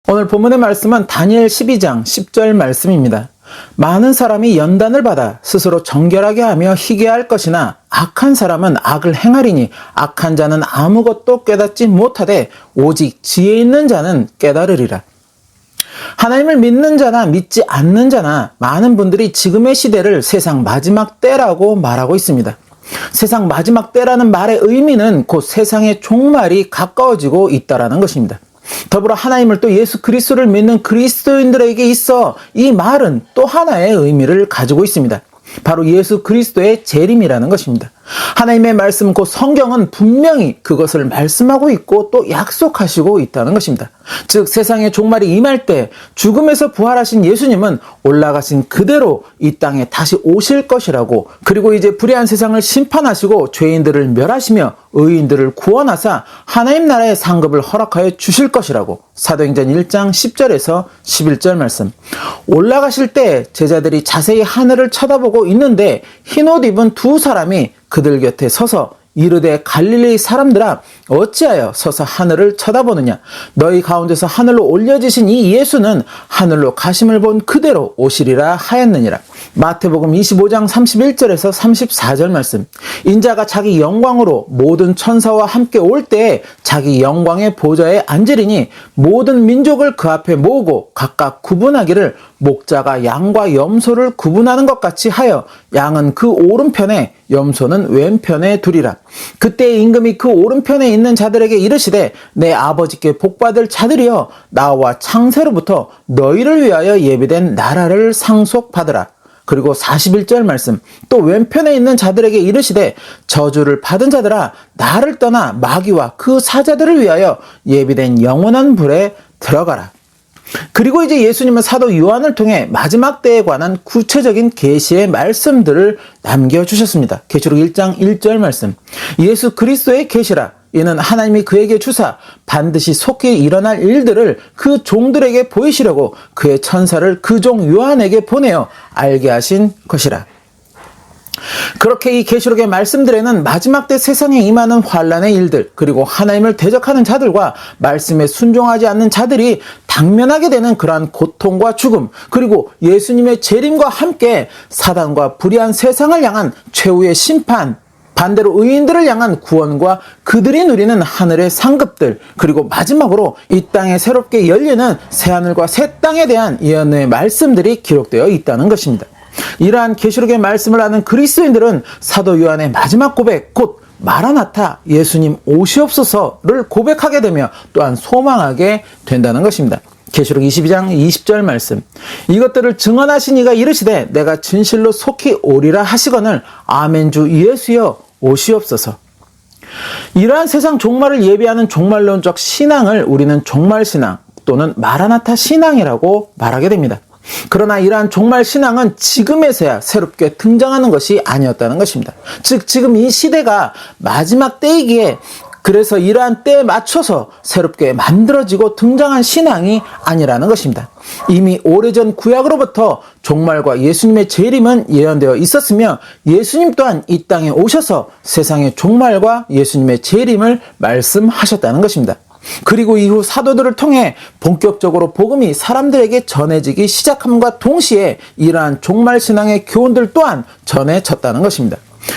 오늘 본문의 말씀은 다니엘 12장 10절 말씀입니다. 많은 사람이 연단을 받아 스스로 정결하게 하며 희게할 것이나 악한 사람은 악을 행하리니 악한 자는 아무것도 깨닫지 못하되 오직 지혜 있는 자는 깨달으리라. 하나님을 믿는 자나 믿지 않는 자나 많은 분들이 지금의 시대를 세상 마지막 때라고 말하고 있습니다. 세상 마지막 때라는 말의 의미는 곧 세상의 종말이 가까워지고 있다라는 것입니다. 더불어 하나님을 또 예수 그리스도를 믿는 그리스도인들에게 있어 이 말은 또 하나의 의미를 가지고 있습니다. 바로 예수 그리스도의 재림이라는 것입니다. 하나님의 말씀 곧 성경은 분명히 그것을 말씀하고 있고 또 약속하시고 있다는 것입니다. 즉 세상의 종말이 임할 때 죽음에서 부활하신 예수님은 올라가신 그대로 이 땅에 다시 오실 것이라고, 그리고 이제 불의한 세상을 심판하시고 죄인들을 멸하시며 의인들을 구원하사 하나님 나라의 상급을 허락하여 주실 것이라고 사도행전 1장 10절에서 11절 말씀. 올라가실 때 제자들이 자세히 하늘을 쳐다보고 있는데 흰옷 입은 두 사람이 그들 곁에 서서 이르되 갈릴리 사람들아 어찌하여 서서 하늘을 쳐다보느냐. 너희 가운데서 하늘로 올려지신 이 예수는 하늘로 가심을 본 그대로 오시리라 하였느니라. 마태복음 25장 31절에서 34절 말씀. 인자가 자기 영광으로 모든 천사와 함께 올 때에 자기 영광의 보좌에 앉으리니 모든 민족을 그 앞에 모으고 각각 구분하기를 목자가 양과 염소를 구분하는 것 같이 하여 양은 그 오른편에 염소는 왼편에 두리라. 그때 임금이 그 오른편에 있는 자들에게 이르시되 내 아버지께 복받을 자들이여 나와 창세로부터 너희를 위하여 예비된 나라를 상속받으라. 그리고 41절 말씀. 또 왼편에 있는 자들에게 이르시되 저주를 받은 자들아 나를 떠나 마귀와 그 사자들을 위하여 예비된 영원한 불에 들어가라. 그리고 이제 예수님은 사도 요한을 통해 마지막 때에 관한 구체적인 계시의 말씀들을 남겨주셨습니다. 계시록 1장 1절 말씀. 예수 그리스도의 계시라. 이는 하나님이 그에게 주사 반드시 속히 일어날 일들을 그 종들에게 보이시려고 그의 천사를 그 종 요한에게 보내어 알게 하신 것이라. 그렇게 이 계시록의 말씀들에는 마지막 때 세상에 임하는 환난의 일들, 그리고 하나님을 대적하는 자들과 말씀에 순종하지 않는 자들이 당면하게 되는 그러한 고통과 죽음, 그리고 예수님의 재림과 함께 사단과 불의한 세상을 향한 최후의 심판, 반대로 의인들을 향한 구원과 그들이 누리는 하늘의 상급들, 그리고 마지막으로 이 땅에 새롭게 열리는 새하늘과 새 땅에 대한 예언의 말씀들이 기록되어 있다는 것입니다. 이러한 계시록의 말씀을 아는 그리스도인들은 사도 요한의 마지막 고백, 곧 마라나타 예수님 오시옵소서를 고백하게 되며 또한 소망하게 된다는 것입니다. 계시록 22장 20절 말씀. 이것들을 증언하신 이가 이르시되 내가 진실로 속히 오리라 하시거늘 아멘 주 예수여 오시옵소서. 이러한 세상 종말을 예비하는 종말론적 신앙을 우리는 종말신앙 또는 마라나타 신앙이라고 말하게 됩니다. 그러나 이러한 종말 신앙은 지금에서야 새롭게 등장하는 것이 아니었다는 것입니다. 즉 지금 이 시대가 마지막 때이기에 그래서 이러한 때에 맞춰서 새롭게 만들어지고 등장한 신앙이 아니라는 것입니다. 이미 오래전 구약으로부터 종말과 예수님의 재림은 예언되어 있었으며 예수님 또한 이 땅에 오셔서 세상의 종말과 예수님의 재림을 말씀하셨다는 것입니다. 그리고 이후 사도들을 통해 본격적으로 복음이 사람들에게 전해지기 시작함과 동시에 이러한 종말신앙의 교훈들 또한 전해졌다는 것입니다.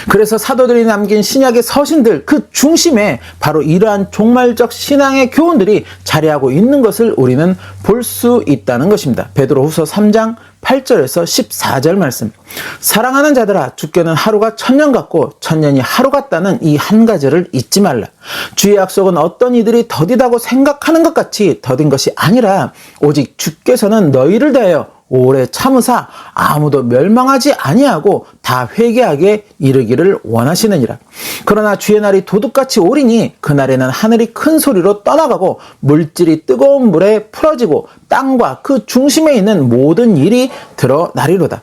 그래서 사도들이 남긴 신약의 서신들 그 중심에 바로 이러한 종말적 신앙의 교훈들이 자리하고 있는 것을 우리는 볼 수 있다는 것입니다. 베드로후서 3장 8절에서 14절 말씀. 사랑하는 자들아 주께는 하루가 천년 같고 천년이 하루 같다는 이 한 가지를 잊지 말라. 주의 약속은 어떤 이들이 더디다고 생각하는 것 같이 더딘 것이 아니라 오직 주께서는 너희를 대하여 오래 참으사 아무도 멸망하지 아니하고 다 회개하게 이르기를 원하시느니라. 그러나 주의 날이 도둑같이 오리니 그날에는 하늘이 큰 소리로 떠나가고 물질이 뜨거운 물에 풀어지고 땅과 그 중심에 있는 모든 일이 드러나리로다.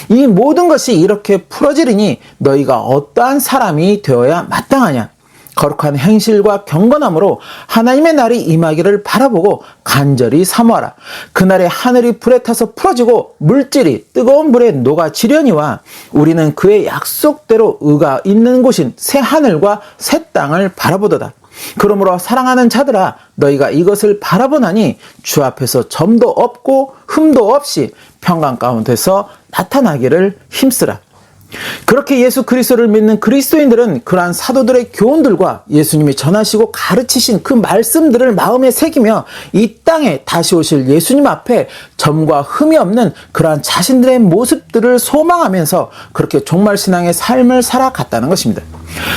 이 모든 것이 이렇게 풀어지리니 너희가 어떠한 사람이 되어야 마땅하냐. 거룩한 행실과 경건함으로 하나님의 날이 임하기를 바라보고 간절히 사모하라. 그날에 하늘이 불에 타서 풀어지고 물질이 뜨거운 물에 녹아지려니와 우리는 그의 약속대로 의가 있는 곳인 새 하늘과 새 땅을 바라보도다. 그러므로 사랑하는 자들아, 너희가 이것을 바라보나니 주 앞에서 점도 없고 흠도 없이 평강 가운데서 나타나기를 힘쓰라. 그렇게 예수 그리스도를 믿는 그리스도인들은 그러한 사도들의 교훈들과 예수님이 전하시고 가르치신 그 말씀들을 마음에 새기며 이 땅에 다시 오실 예수님 앞에 점과 흠이 없는 그러한 자신들의 모습들을 소망하면서 그렇게 종말신앙의 삶을 살아갔다는 것입니다.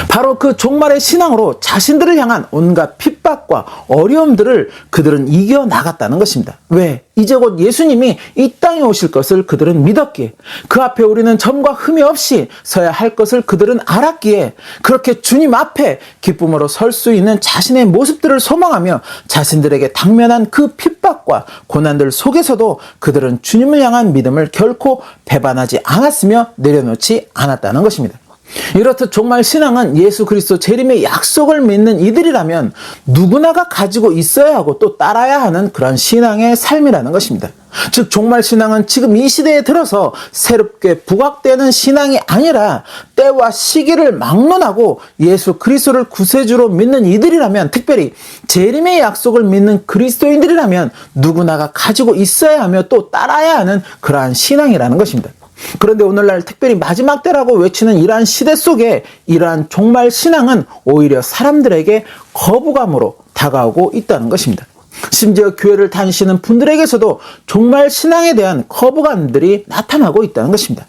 바로 그 종말의 신앙으로 자신들을 향한 온갖 핍박과 어려움들을 그들은 이겨나갔다는 것입니다. 왜? 이제 곧 예수님이 이 땅에 오실 것을 그들은 믿었기에, 그 앞에 우리는 점과 흠이 없이 서야 할 것을 그들은 알았기에, 그렇게 주님 앞에 기쁨으로 설 수 있는 자신의 모습들을 소망하며 자신들에게 당면한 그 핍박과 고난들 속에서도 그들은 주님을 향한 믿음을 결코 배반하지 않았으며 내려놓지 않았다는 것입니다. 이렇듯 종말 신앙은 예수 그리스도 재림의 약속을 믿는 이들이라면 누구나가 가지고 있어야 하고 또 따라야 하는 그런 신앙의 삶이라는 것입니다. 즉 종말 신앙은 지금 이 시대에 들어서 새롭게 부각되는 신앙이 아니라 때와 시기를 막론하고 예수 그리스도를 구세주로 믿는 이들이라면, 특별히 재림의 약속을 믿는 그리스도인들이라면 누구나가 가지고 있어야 하며 또 따라야 하는 그러한 신앙이라는 것입니다. 그런데 오늘날 특별히 마지막 때라고 외치는 이러한 시대 속에 이러한 종말 신앙은 오히려 사람들에게 거부감으로 다가오고 있다는 것입니다. 심지어 교회를 다니시는 분들에게서도 종말 신앙에 대한 거부감들이 나타나고 있다는 것입니다.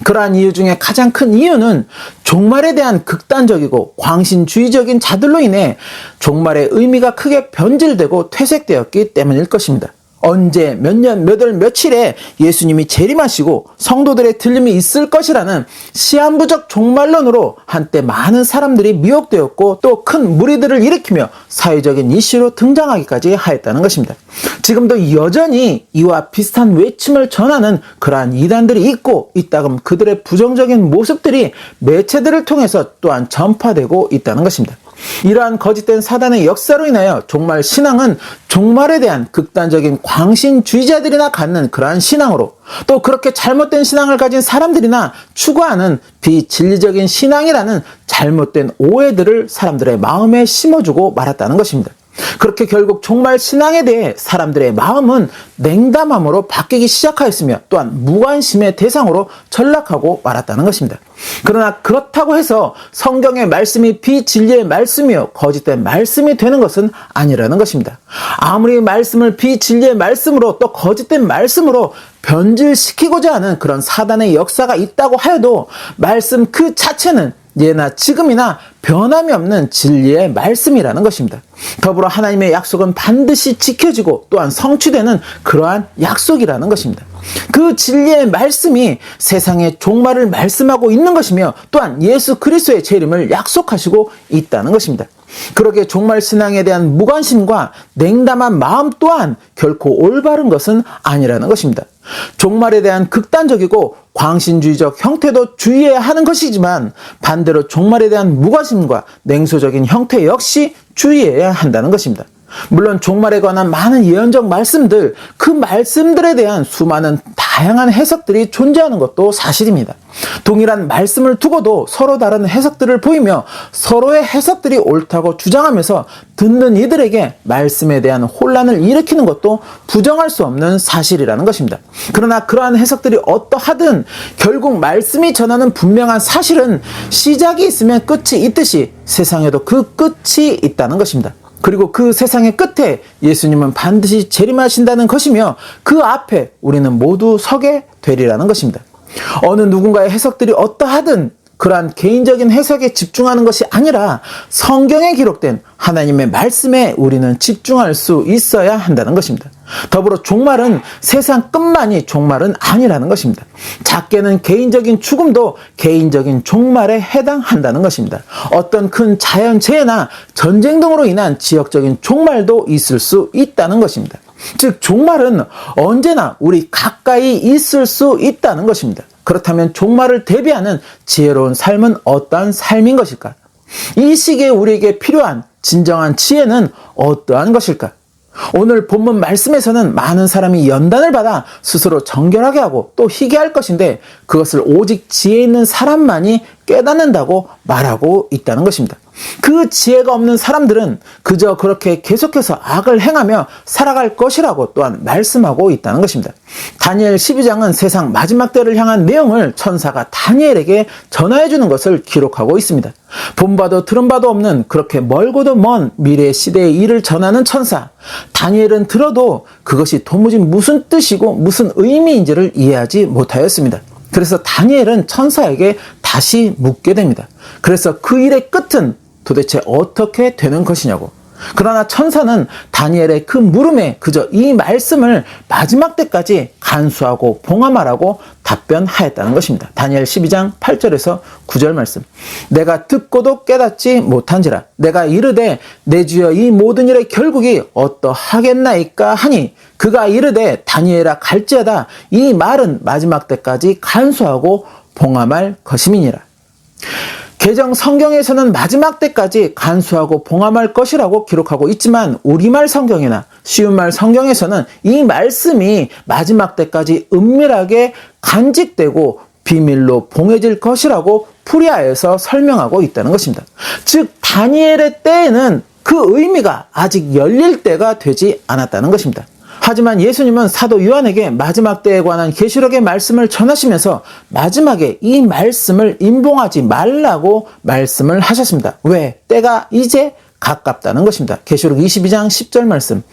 그러한 이유 중에 가장 큰 이유는 종말에 대한 극단적이고 광신주의적인 자들로 인해 종말의 의미가 크게 변질되고 퇴색되었기 때문일 것입니다. 언제 몇 년 몇 월 며칠에 예수님이 재림하시고 성도들의 들림이 있을 것이라는 시한부적 종말론으로 한때 많은 사람들이 미혹되었고 또 큰 무리들을 일으키며 사회적인 이슈로 등장하기까지 하였다는 것입니다. 지금도 여전히 이와 비슷한 외침을 전하는 그러한 이단들이 있고 있다금 그들의 부정적인 모습들이 매체들을 통해서 또한 전파되고 있다는 것입니다. 이러한 거짓된 사단의 역사로 인하여 종말 신앙은 종말에 대한 극단적인 광신주의자들이나 갖는 그러한 신앙으로, 또 그렇게 잘못된 신앙을 가진 사람들이나 추구하는 비진리적인 신앙이라는 잘못된 오해들을 사람들의 마음에 심어주고 말았다는 것입니다. 그렇게 결국 종말 신앙에 대해 사람들의 마음은 냉담함으로 바뀌기 시작하였으며 또한 무관심의 대상으로 전락하고 말았다는 것입니다. 그러나 그렇다고 해서 성경의 말씀이 비진리의 말씀이요 거짓된 말씀이 되는 것은 아니라는 것입니다. 아무리 말씀을 비진리의 말씀으로 또 거짓된 말씀으로 변질시키고자 하는 그런 사단의 역사가 있다고 하여도 말씀 그 자체는 예나 지금이나 변함이 없는 진리의 말씀이라는 것입니다. 더불어 하나님의 약속은 반드시 지켜지고 또한 성취되는 그러한 약속이라는 것입니다. 그 진리의 말씀이 세상의 종말을 말씀하고 있는 것이며 또한 예수 그리스도의 재림을 약속하시고 있다는 것입니다. 그렇게 종말 신앙에 대한 무관심과 냉담한 마음 또한 결코 올바른 것은 아니라는 것입니다. 종말에 대한 극단적이고 광신주의적 형태도 주의해야 하는 것이지만 반대로 종말에 대한 무관심과 냉소적인 형태 역시 주의해야 한다는 것입니다. 물론 종말에 관한 많은 예언적 말씀들, 그 말씀들에 대한 수많은 다양한 해석들이 존재하는 것도 사실입니다. 동일한 말씀을 두고도 서로 다른 해석들을 보이며 서로의 해석들이 옳다고 주장하면서 듣는 이들에게 말씀에 대한 혼란을 일으키는 것도 부정할 수 없는 사실이라는 것입니다. 그러나 그러한 해석들이 어떠하든 결국 말씀이 전하는 분명한 사실은 시작이 있으면 끝이 있듯이 세상에도 그 끝이 있다는 것입니다. 그리고 그 세상의 끝에 예수님은 반드시 재림하신다는 것이며 그 앞에 우리는 모두 서게 되리라는 것입니다. 어느 누군가의 해석들이 어떠하든 그러한 개인적인 해석에 집중하는 것이 아니라 성경에 기록된 하나님의 말씀에 우리는 집중할 수 있어야 한다는 것입니다. 더불어 종말은 세상 끝만이 종말은 아니라는 것입니다. 작게는 개인적인 죽음도 개인적인 종말에 해당한다는 것입니다. 어떤 큰 자연재해나 전쟁 등으로 인한 지역적인 종말도 있을 수 있다는 것입니다. 즉 종말은 언제나 우리 가까이 있을 수 있다는 것입니다. 그렇다면 종말을 대비하는 지혜로운 삶은 어떠한 삶인 것일까? 이 시기에 우리에게 필요한 진정한 지혜는 어떠한 것일까? 오늘 본문 말씀에서는 많은 사람이 연단을 받아 스스로 정결하게 하고 또 희게할 것인데 그것을 오직 지혜 있는 사람만이 깨닫는다고 말하고 있다는 것입니다. 그 지혜가 없는 사람들은 그저 그렇게 계속해서 악을 행하며 살아갈 것이라고 또한 말씀하고 있다는 것입니다. 다니엘 12장은 세상 마지막 때를 향한 내용을 천사가 다니엘에게 전하해 주는 것을 기록하고 있습니다. 본바도 들은바도 없는 그렇게 멀고도 먼 미래 시대의 일을 전하는 천사, 다니엘은 들어도 그것이 도무지 무슨 뜻이고 무슨 의미인지를 이해하지 못하였습니다. 그래서 다니엘은 천사에게 다시 묻게 됩니다. 그래서 그 일의 끝은 도대체 어떻게 되는 것이냐고. 그러나 천사는 다니엘의 그 물음에 그저 이 말씀을 마지막 때까지 간수하고 봉함하라고 답변하였다는 것입니다. 다니엘 12장 8절에서 9절 말씀. 내가 듣고도 깨닫지 못한지라 내가 이르되 내 주여 이 모든 일의 결국이 어떠하겠나이까 하니 그가 이르되 다니엘아 갈지어다 이 말은 마지막 때까지 간수하고 봉함할 것임이니라. 개정 성경에서는 마지막 때까지 간수하고 봉함할 것이라고 기록하고 있지만 우리말 성경이나 쉬운말 성경에서는 이 말씀이 마지막 때까지 은밀하게 간직되고 비밀로 봉해질 것이라고 풀이하여서 설명하고 있다는 것입니다. 즉 다니엘의 때에는 그 의미가 아직 열릴 때가 되지 않았다는 것입니다. 하지만 예수님은 사도 요한에게 마지막 때에 관한 계시록의 말씀을 전하시면서 마지막에 이 말씀을 임봉하지 말라고 말씀을 하셨습니다. 왜? 때가 이제 가깝다는 것입니다. 계시록 22장 10절 말씀.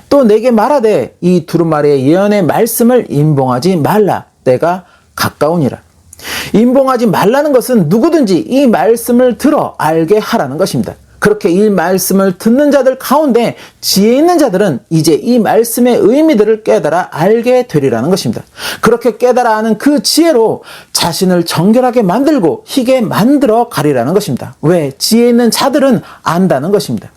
또 내게 말하되 이 두루마리의 예언의 말씀을 임봉하지 말라. 때가 가까우니라. 임봉하지 말라는 것은 누구든지 이 말씀을 들어 알게 하라는 것입니다. 그렇게 이 말씀을 듣는 자들 가운데 지혜 있는 자들은 이제 이 말씀의 의미들을 깨달아 알게 되리라는 것입니다. 그렇게 깨달아 아는 그 지혜로 자신을 정결하게 만들고 희게 만들어 가리라는 것입니다. 왜? 지혜 있는 자들은 안다는 것입니다.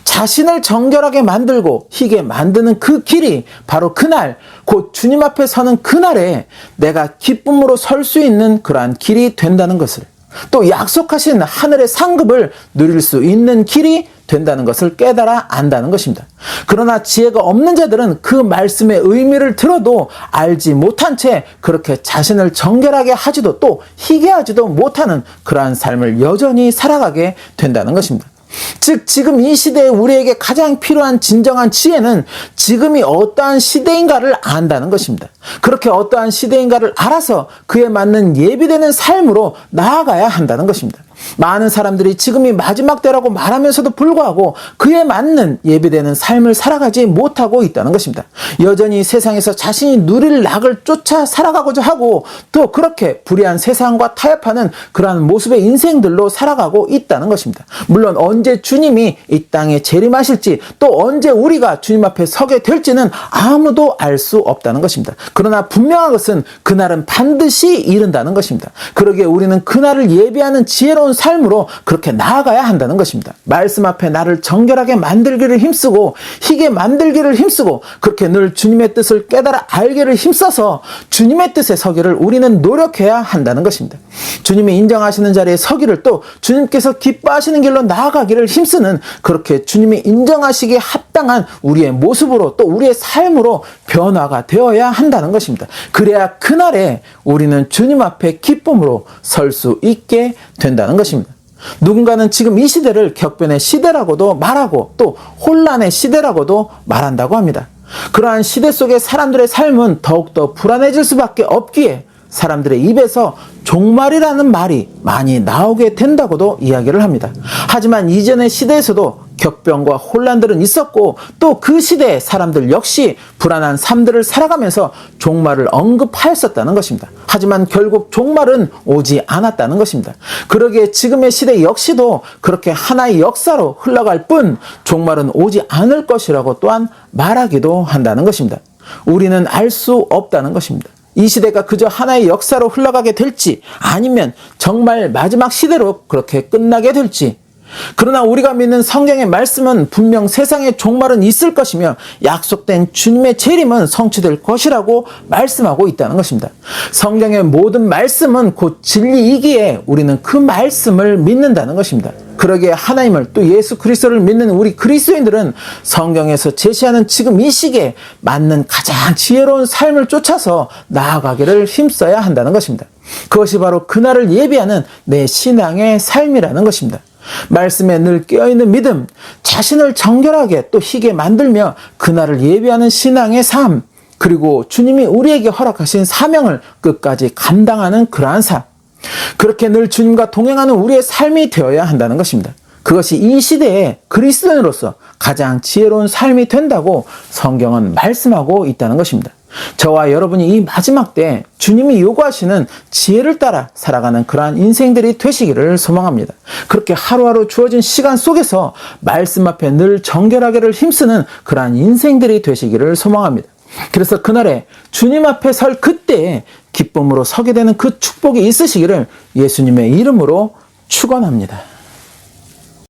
자신을 정결하게 만들고 희게 만드는 그 길이 바로 그날 곧 주님 앞에 서는 그날에 내가 기쁨으로 설 수 있는 그러한 길이 된다는 것을, 또 약속하신 하늘의 상급을 누릴 수 있는 길이 된다는 것을 깨달아 안다는 것입니다. 그러나 지혜가 없는 자들은 그 말씀의 의미를 들어도 알지 못한 채 그렇게 자신을 정결하게 하지도 또 희게 하지도 못하는 그러한 삶을 여전히 살아가게 된다는 것입니다. 즉 지금 이 시대에 우리에게 가장 필요한 진정한 지혜는 지금이 어떠한 시대인가를 안다는 것입니다. 그렇게 어떠한 시대인가를 알아서 그에 맞는 예비되는 삶으로 나아가야 한다는 것입니다. 많은 사람들이 지금이 마지막 때라고 말하면서도 불구하고 그에 맞는 예비되는 삶을 살아가지 못하고 있다는 것입니다. 여전히 세상에서 자신이 누릴 낙을 쫓아 살아가고자 하고 또 그렇게 불의한 세상과 타협하는 그러한 모습의 인생들로 살아가고 있다는 것입니다. 물론 언제 주님이 이 땅에 재림하실지 또 언제 우리가 주님 앞에 서게 될지는 아무도 알 수 없다는 것입니다. 그러나 분명한 것은 그날은 반드시 이른다는 것입니다. 그러기에 우리는 그날을 예비하는 지혜로운 삶으로 그렇게 나아가야 한다는 것입니다. 말씀 앞에 나를 정결하게 만들기를 힘쓰고 희게 만들기를 힘쓰고 그렇게 늘 주님의 뜻을 깨달아 알기를 힘써서 주님의 뜻에 서기를 우리는 노력해야 한다는 것입니다. 주님이 인정하시는 자리에 서기를 또 주님께서 기뻐하시는 길로 나아가기를 힘쓰는 그렇게 주님이 인정하시기에 합당한 우리의 모습으로 또 우리의 삶으로 변화가 되어야 한다는 것입니다. 그래야 그날에 우리는 주님 앞에 기쁨으로 설 수 있게 된다는 것입니다. 누군가는 지금 이 시대를 격변의 시대라고도 말하고 또 혼란의 시대라고도 말한다고 합니다. 그러한 시대 속의 사람들의 삶은 더욱더 불안해질 수밖에 없기에 사람들의 입에서 종말이라는 말이 많이 나오게 된다고도 이야기를 합니다. 하지만 이전의 시대에서도 격변과 혼란들은 있었고 또 그 시대의 사람들 역시 불안한 삶들을 살아가면서 종말을 언급하였었다는 것입니다. 하지만 결국 종말은 오지 않았다는 것입니다. 그러기에 지금의 시대 역시도 그렇게 하나의 역사로 흘러갈 뿐 종말은 오지 않을 것이라고 또한 말하기도 한다는 것입니다. 우리는 알 수 없다는 것입니다. 이 시대가 그저 하나의 역사로 흘러가게 될지 아니면 정말 마지막 시대로 그렇게 끝나게 될지. 그러나 우리가 믿는 성경의 말씀은 분명 세상의 종말은 있을 것이며 약속된 주님의 재림은 성취될 것이라고 말씀하고 있다는 것입니다. 성경의 모든 말씀은 곧 진리이기에 우리는 그 말씀을 믿는다는 것입니다. 그러기에 하나님을 또 예수 그리스도를 믿는 우리 그리스도인들은 성경에서 제시하는 지금 이 시기에 맞는 가장 지혜로운 삶을 쫓아서 나아가기를 힘써야 한다는 것입니다. 그것이 바로 그날을 예비하는 내 신앙의 삶이라는 것입니다. 말씀에 늘 깨어있는 믿음, 자신을 정결하게 또 희게 만들며 그날을 예비하는 신앙의 삶, 그리고 주님이 우리에게 허락하신 사명을 끝까지 감당하는 그러한 삶, 그렇게 늘 주님과 동행하는 우리의 삶이 되어야 한다는 것입니다. 그것이 이 시대에 그리스도인으로서 가장 지혜로운 삶이 된다고 성경은 말씀하고 있다는 것입니다. 저와 여러분이 이 마지막 때 주님이 요구하시는 지혜를 따라 살아가는 그러한 인생들이 되시기를 소망합니다. 그렇게 하루하루 주어진 시간 속에서 말씀 앞에 늘 정결하게를 힘쓰는 그러한 인생들이 되시기를 소망합니다. 그래서 그날에 주님 앞에 설 그때에 기쁨으로 서게 되는 그 축복이 있으시기를 예수님의 이름으로 축원합니다.